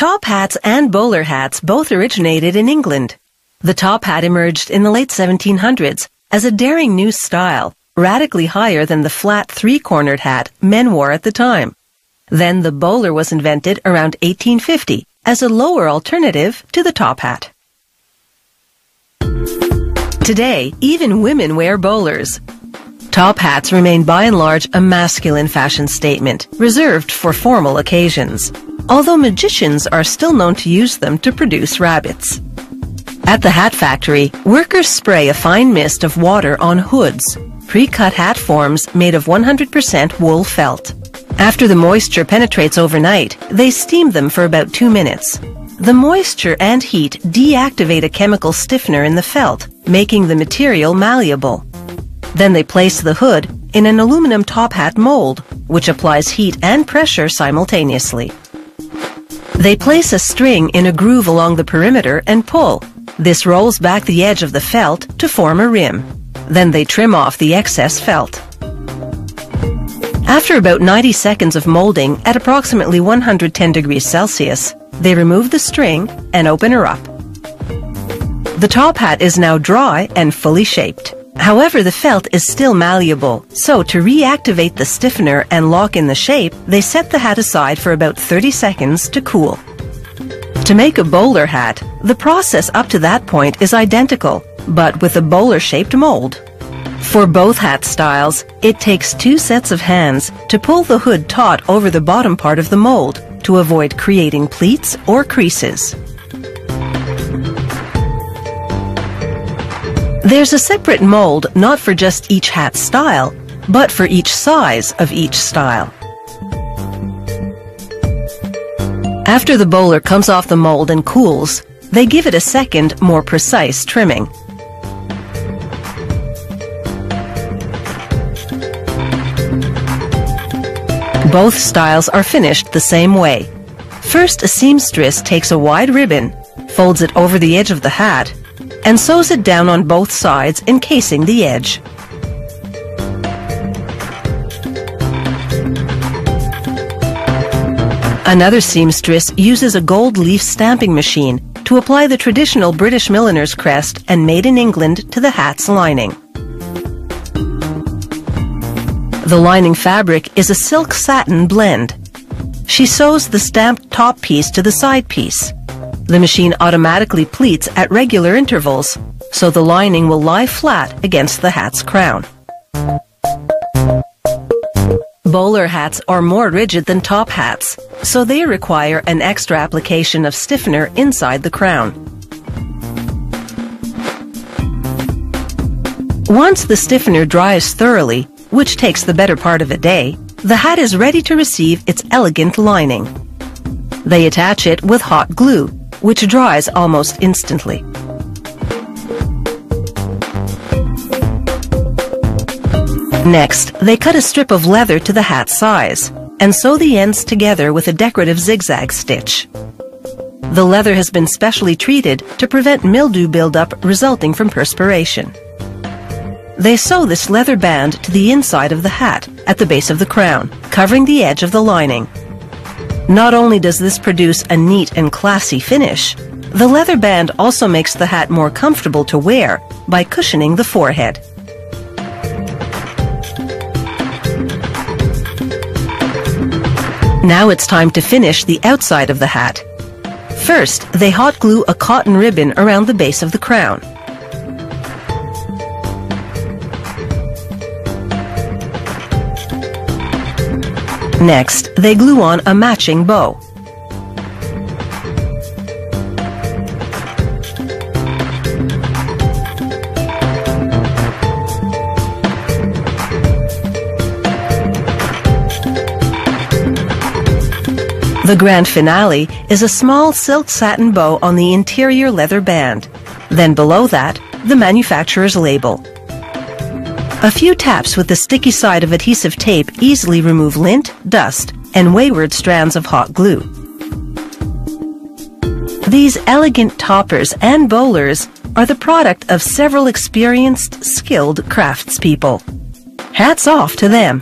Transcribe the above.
Top hats and bowler hats both originated in England. The top hat emerged in the late 1700s as a daring new style, radically higher than the flat three-cornered hat men wore at the time. Then the bowler was invented around 1850 as a lower alternative to the top hat. Today, even women wear bowlers. Top hats remain by and large a masculine fashion statement, reserved for formal occasions, although magicians are still known to use them to produce rabbits. At the hat factory, workers spray a fine mist of water on hoods, pre-cut hat forms made of 100% wool felt. After the moisture penetrates overnight, they steam them for about 2 minutes. The moisture and heat deactivate a chemical stiffener in the felt, making the material malleable. Then they place the hood in an aluminum top hat mold, which applies heat and pressure simultaneously. They place a string in a groove along the perimeter and pull. This rolls back the edge of the felt to form a rim. Then they trim off the excess felt. After about 90 seconds of molding at approximately 110 degrees Celsius, they remove the string and open her up. The top hat is now dry and fully shaped. However, the felt is still malleable, so to reactivate the stiffener and lock in the shape, they set the hat aside for about 30 seconds to cool. To make a bowler hat, the process up to that point is identical, but with a bowler-shaped mold. For both hat styles, it takes 2 sets of hands to pull the hood taut over the bottom part of the mold to avoid creating pleats or creases. There's a separate mold not for just each hat style, but for each size of each style. After the bowler comes off the mold and cools, they give it a second, more precise trimming. Both styles are finished the same way. First, a seamstress takes a wide ribbon, folds it over the edge of the hat, and sews it down on both sides, encasing the edge. Another seamstress uses a gold leaf stamping machine to apply the traditional British milliner's crest and Made in England to the hat's lining. The lining fabric is a silk satin blend. She sews the stamped top piece to the side piece. The machine automatically pleats at regular intervals, so the lining will lie flat against the hat's crown. Bowler hats are more rigid than top hats, so they require an extra application of stiffener inside the crown. Once the stiffener dries thoroughly, which takes the better part of a day, the hat is ready to receive its elegant lining. They attach it with hot glue, which dries almost instantly. Next, they cut a strip of leather to the hat size and sew the ends together with a decorative zigzag stitch. The leather has been specially treated to prevent mildew buildup resulting from perspiration. They sew this leather band to the inside of the hat at the base of the crown, covering the edge of the lining. Not only does this produce a neat and classy finish, the leather band also makes the hat more comfortable to wear by cushioning the forehead. Now it's time to finish the outside of the hat. First, they hot glue a cotton ribbon around the base of the crown. Next, they glue on a matching bow. The grand finale is a small silk satin bow on the interior leather band. Then below that, the manufacturer's label. A few taps with the sticky side of adhesive tape easily remove lint, dust, and wayward strands of hot glue. These elegant toppers and bowlers are the product of several experienced, skilled craftspeople. Hats off to them!